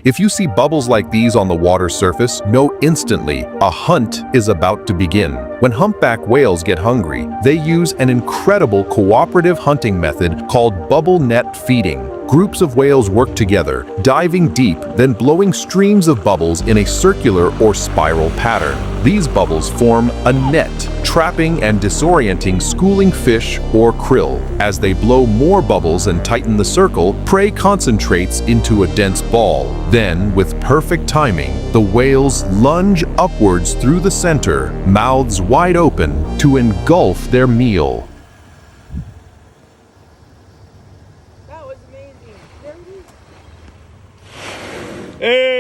If you see bubbles like these on the water surface, know instantly a hunt is about to begin. When humpback whales get hungry, they use an incredible cooperative hunting method called bubble net feeding. Groups of whales work together, diving deep, then blowing streams of bubbles in a circular or spiral pattern. These bubbles form a net, trapping and disorienting schooling fish or krill. As they blow more bubbles and tighten the circle, prey concentrates into a dense ball. Then, with perfect timing, the whales lunge upwards through the center, mouths wide open, to engulf their meal. Hey!